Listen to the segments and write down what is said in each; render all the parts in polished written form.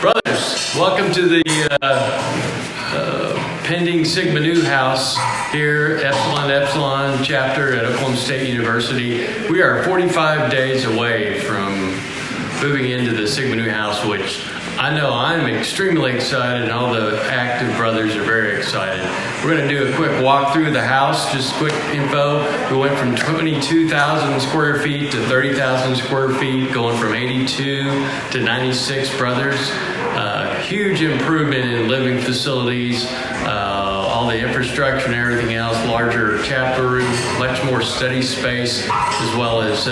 Brothers, welcome to the pending Sigma Nu house here, Epsilon Epsilon chapter at Oklahoma State University. We are 45 days away from moving into the Sigma Nu house, which I know I'm extremely excited, and all the active brothers are very excited. We're going to do a quick walk through the house, just quick info. We went from 22,000 square feet to 30,000 square feet, going from 82 to 96 brothers. Huge improvement in living facilities, all the infrastructure and everything else, larger chapter room, much more study space, as well as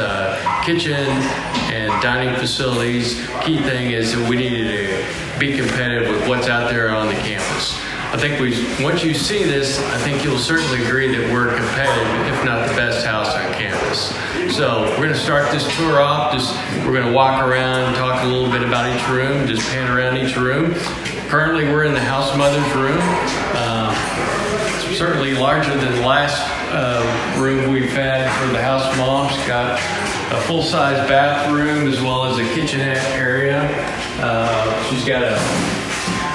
kitchen and dining facilities. Key thing is that we needed to be competitive with what's out there on the campus. I think once you see this, I think you'll certainly agree that we're competitive, if not the best house on campus. So we're going to start this tour off. We're going to walk around and talk a little bit about each room, just pan around each room. Currently, we're in the house mother's room. It's certainly larger than the last room we've had for the house mom's. Got a full-size bathroom as well as a kitchenette area. She's got a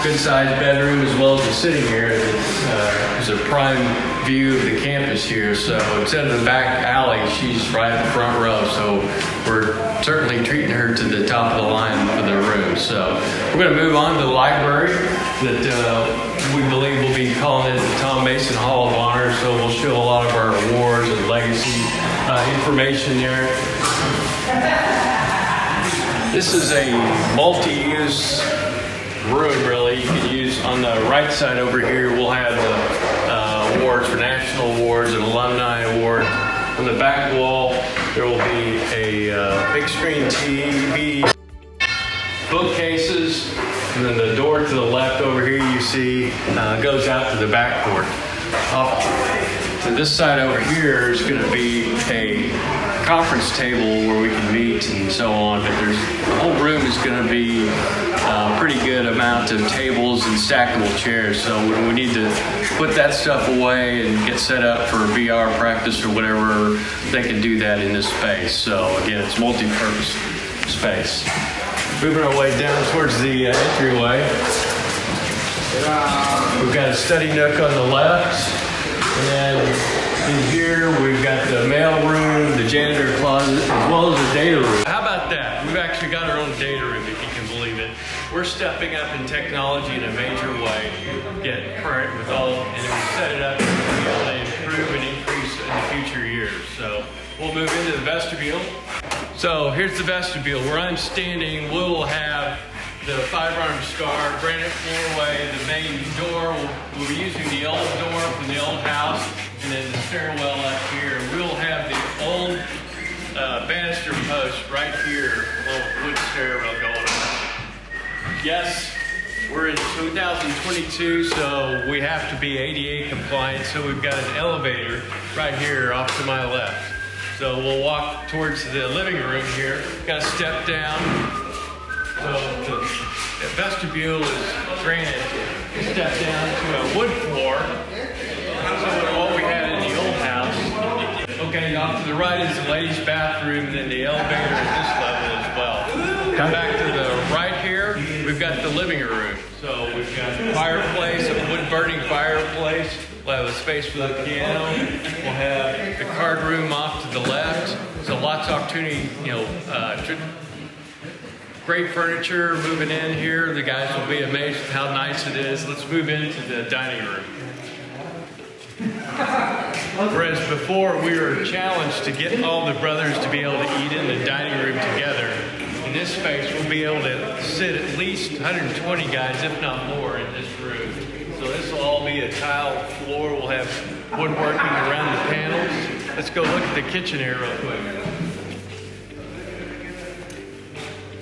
good-sized bedroom as well as a sitting area. There's a prime view of the campus here. So instead of the back alley, she's right in the front row. So we're certainly treating her to the top of the line for the room. So we're going to move on to the library that we believe will be calling it the Tom Mason Hall of Honor. So we'll show a lot of our awards and legacy information there. This is a multi-use room, really. You can use on the right side over here. We'll have the awards for national awards and alumni award. On the back wall, there will be a big screen TV, bookcases, and then the door to the left over here you see goes out to the back court. Off to this side over here is going to be a conference table where we can meet and so on, but the whole room is going to be a pretty good amount of tables and stackable chairs, so when we need to put that stuff away and get set up for VR practice or whatever, they can do that in this space. So again, it's multi-purpose space. Moving our way down towards the entryway, we've got a study nook on the left, and then in here, we've got the mail room, the janitor closet, as well as the data room. How about that? We've actually got our own data room, if you can believe it. We're stepping up in technology in a major way, get current with all, and we set it up to be able to improve and increase in the future years. So we'll move into the vestibule. So here's the vestibule. Where I'm standing, we will have the five-armed scar, granite floorway, the main door. We'll be using the old door from the old house, and then the stairwell up here. We'll have the old banister post right here, a little wood stairwell going on. Yes, we're in 2022, so we have to be ADA compliant, so we've got an elevator right here off to my left. So we'll walk towards the living room here. Got to step down. So the vestibule is granite. Step down to a wood floor. So what we had in the old house. Okay, off to the right is the ladies' bathroom, and then the elevator at this level as well. Come back to the right here, we've got the living room. So we've got a fireplace, a wood-burning fireplace. We'll have a space for the piano. We'll have the card room off to the left. So lots of opportunity, great furniture moving in here. The guys will be amazed at how nice it is. Let's move into the dining room. Whereas before we were challenged to get all the brothers to be able to eat in the dining room together, in this space we'll be able to sit at least 120 guys, if not more, in this room. So this will all be a tile floor. We'll have woodworking around the panels. Let's go look at the kitchen here real quick.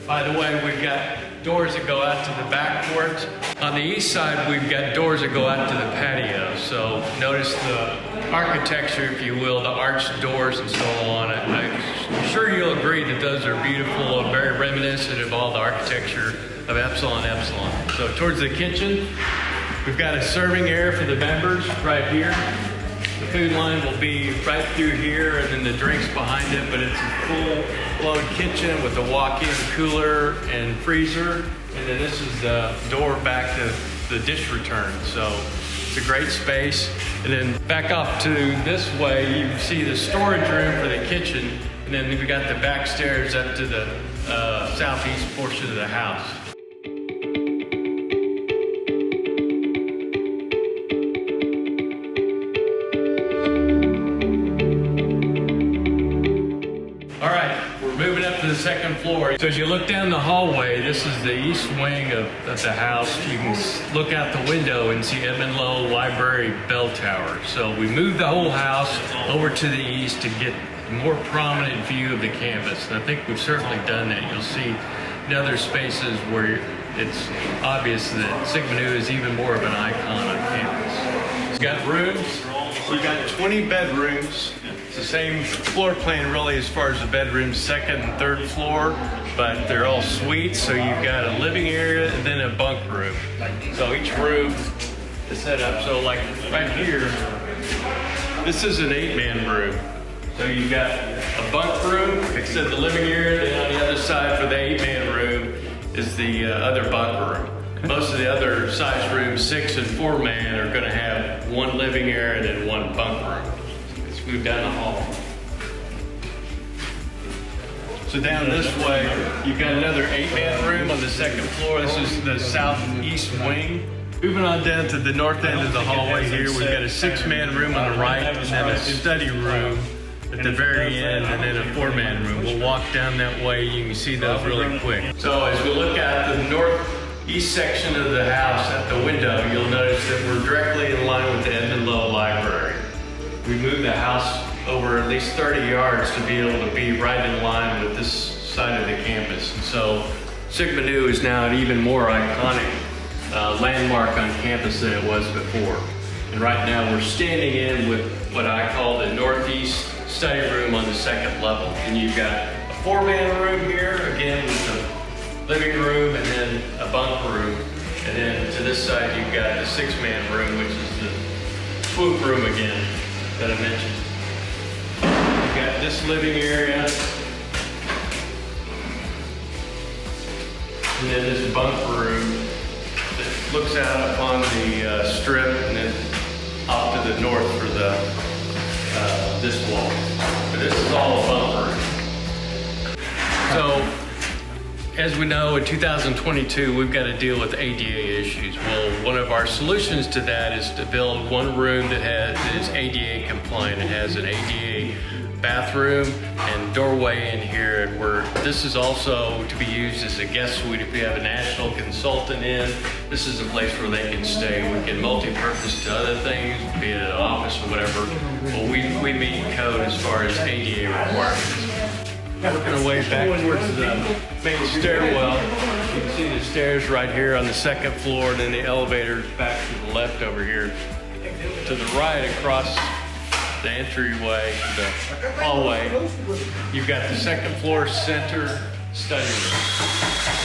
By the way, we've got doors that go out to the back porch. On the east side, we've got doors that go out to the patio. So notice the architecture, if you will, the arched doors and so on. I'm sure you'll agree that those are beautiful and very reminiscent of all the architecture of Epsilon Epsilon. So towards the kitchen, we've got a serving area for the members right here. The food line will be right through here, and then the drinks behind it, but it's a full-blown kitchen with a walk-in cooler and freezer. And then this is the door back to the dish return. So it's a great space. And then back off to this way, you see the storage room for the kitchen. And then we got the back stairs up to the southeast portion of the house. All right, we're moving up to the second floor. So as you look down the hallway, this is the east wing of the house. You can look out the window and see Edmund Lowe Library Bell Tower. So we moved the whole house over to the east to get a more prominent view of the campus. And I think we've certainly done that. You'll see in other spaces where it's obvious that Sigma Nu is even more of an icon on campus. We've got rooms. We've got 20 bedrooms. It's the same floor plan really as far as the bedrooms, second and third floor, but they're all suites. So you've got a living area and then a bunk room. So each room is set up. So like right here, this is an 8-man room. So you've got a bunk room, except the living area, then on the other side for the 8-man room is the other bunk room. Most of the other size rooms, 6 and 4-man, are going to have one living area and then one bunk room. Let's move down the hall. So down this way, you've got another 8-man room on the second floor. This is the southeast wing. Moving on down to the north end of the hallway here, we've got a 6-man room on the right and then a study room at the very end, and then a 4-man room. We'll walk down that way. You can see those really quick. So as we look at the northeast section of the house at the window, you'll notice that we're directly in line with the Edmund Lowe Library. We moved the house over at least 30 yards to be able to be right in line with this side of the campus. And so Sigma Nu is now an even more iconic landmark on campus than it was before. And right now we're standing in with what I call the northeast study room on the second level. And you've got a 4-man room here, again with the living room and then a bunk room. And then to this side you've got the 6-man room, which is the swoop room again that I mentioned. You've got this living area. And then this bunk room that looks out upon the strip and then off to the north for the this wall. But this is all a bunk room. So, as we know, in 2022, we've got to deal with ADA issues. Well, one of our solutions to that is to build one room that is ADA compliant. It has an ADA bathroom and doorway in here, where this is also to be used as a guest suite if we have a national consultant in. This is a place where they can stay. We can multi-purpose to other things, be it an office or whatever. Well, we meet code as far as ADA requirements. Working our way back towards the main stairwell. You can see the stairs right here on the second floor, and then the elevators back to the left over here. To the right across the entryway, the hallway, you've got the second floor center study room.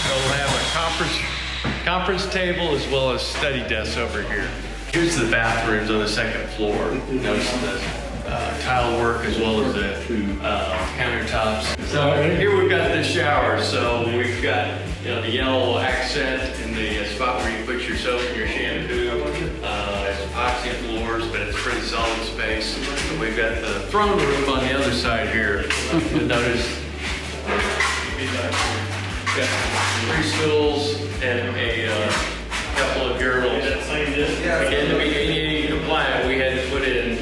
So we'll have a conference table as well as study desks over here. Here's the bathrooms on the second floor. Notice the tile work as well as the countertops. So here we've got the shower. So we've got the yellow accent in the spot where you put your soap and your shampoo. It's epoxy floors, but it's pretty solid space. And we've got the throne room on the other side here. You'll notice we've got 3 stools and a couple of urinals. Again, to be ADA compliant, we had to put in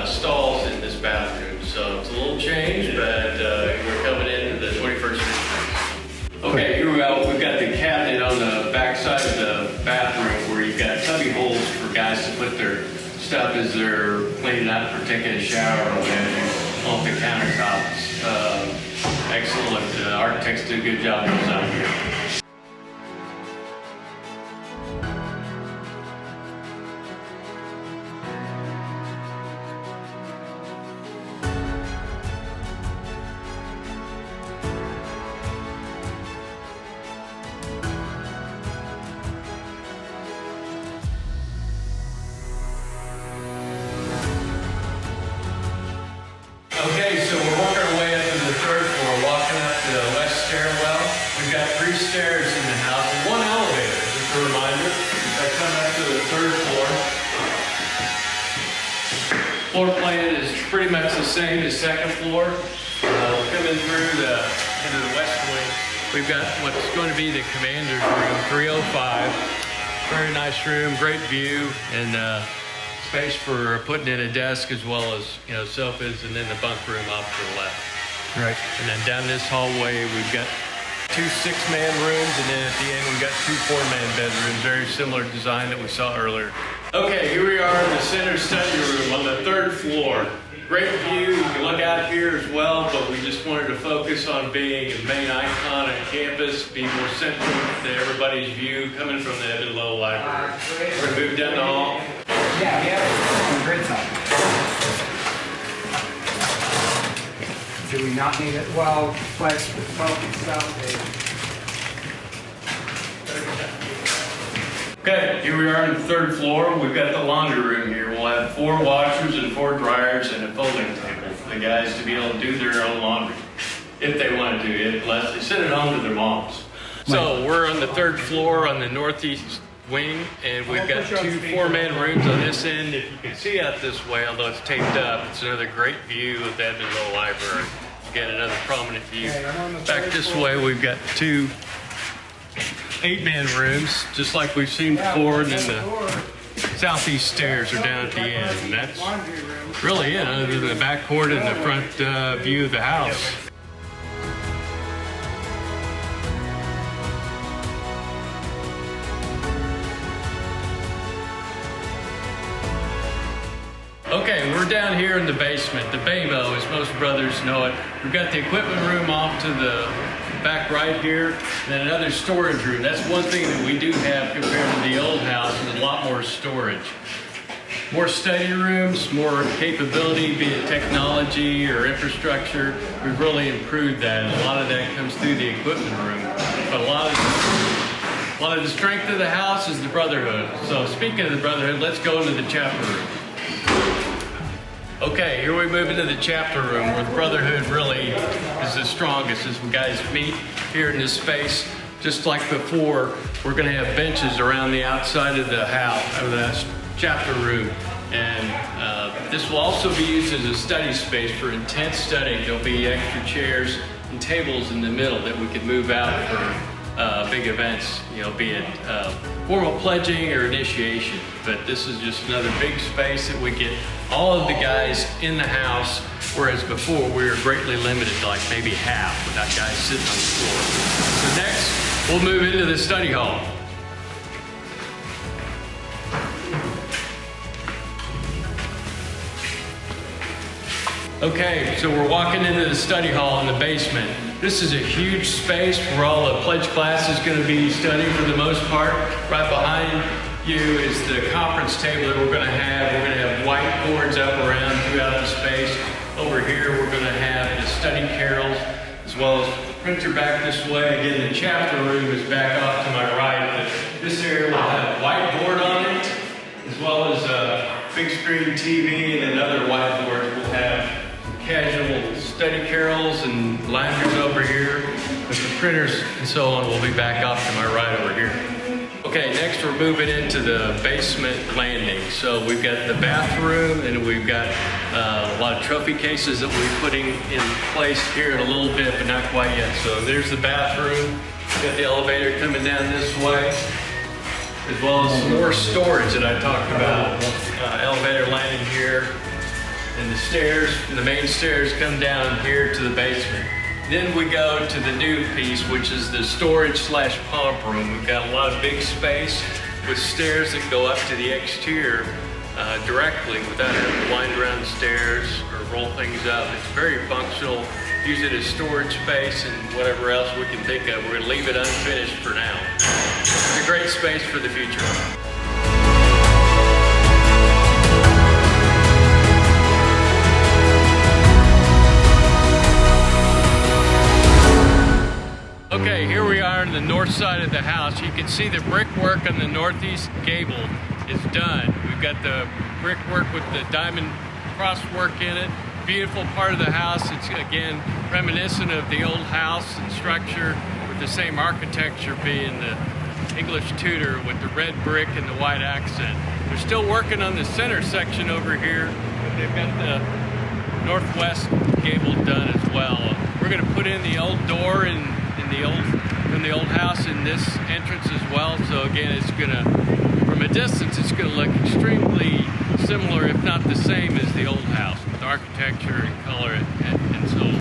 stalls in this bathroom. So it's a little change, but we're coming into the 21st century. Okay, here we go. We've got the cabinet on the back side of the bathroom where you've got cubby holes for guys to put their stuff as they're cleaning up or taking a shower or whatever off the countertops. Excellent. The architects did a good job design here. Okay, so we're working our way up to the 3rd floor, walking up the west stairwell. We've got 3 Floor plan is pretty much the same as second floor. Coming through into the west wing, we've got what's going to be the commander's room, 305. Very nice room, great view, and space for putting in a desk as well as sofas, and then the bunk room off to the left. Right. And then down this hallway, we've got 2 6-man rooms, and then at the end we've got 2 4-man bedrooms. Very similar design that we saw earlier. Okay, here we are in the center study room on the 3rd floor. Great view. You can look out here as well, but we just wanted to focus on being a main icon at campus, be more central to everybody's view coming from the Edmund Lowe Library. We're going to move down the hall. Yeah, we have it on the grid side. Do we not need it? Well, but focus out. Okay, here we are on the 3rd floor. We've got the laundry room here. We'll have 4 washers and 4 dryers and a folding table for the guys to be able to do their own laundry if they want to do it, unless they send it home to their moms. So we're on the 3rd floor on the northeast wing, and we've got 2 4-man rooms on this end. If you can see out this way, although it's taped up, it's another great view of the Edmund Lowe Library. Again, another prominent view. Back this way, we've got 2 8-man rooms, just like we've seen before, and then the southeast stairs are down at the end. And that's really it, other than the back court and the front view of the house. Okay, we're down here in the basement, the Baymo, as most brothers know it. We've got the equipment room off to the back right here, and then another storage room. That's one thing that we do have compared to the old house, is a lot more storage. More study rooms, more capability, be it technology or infrastructure. We've really improved that, and a lot of that comes through the equipment room. But a lot of the strength of the house is the brotherhood. So speaking of the brotherhood, let's go into the chapter room. Okay, here we move into the chapter room where the brotherhood really is the strongest as we guys meet here in this space. Just like before, we're going to have benches around the outside of the house, of the chapter room. And this will also be used as a study space for intense studying. There'll be extra chairs and tables in the middle that we can move out for big events, be it formal pledging or initiation. But this is just another big space that we get all of the guys in the house, whereas before we were greatly limited to like maybe half without guys sitting on the floor. So next, we'll move into the study hall. Okay, so we're walking into the study hall in the basement. This is a huge space where all the pledge class is going to be studying for the most part. Right behind you is the conference table that we're going to have. We're going to have whiteboards up around throughout the space. Over here, we're going to have the study carrels, as well as the printer back this way. Again, the chapter room is back off to my right. But this area will have a whiteboard on it, as well as a big screen TV, and then other whiteboards will have casual study carrels and loungers over here, but the printers and so on will be back off to my right over here. Okay, next we're moving into the basement landing. So we've got the bathroom, and we've got a lot of trophy cases that we'll be putting in place here in a little bit, but not quite yet. So there's the bathroom. Got the elevator coming down this way, as well as some more storage that I talked about. Elevator landing here. And the stairs, the main stairs come down here to the basement. Then we go to the new piece, which is the storage/pump room. We've got a lot of big space with stairs that go up to the exterior directly without having to wind around the stairs or roll things up. It's very functional. Use it as storage space and whatever else we can think of. We're going to leave it unfinished for now. It's a great space for the future. Okay, here we are on the north side of the house. You can see the brickwork on the northeast gable is done. We've got the brickwork with the diamond crosswork in it. Beautiful part of the house. It's again reminiscent of the old house and structure, with the same architecture being the English Tudor with the red brick and the white accent. They're still working on the center section over here, they've got the northwest gable done as well. We're going to put in the old door from the old house in this entrance as well. So again, it's going to, from a distance, it's going to look extremely similar, if not the same, as the old house, with architecture and color and so on.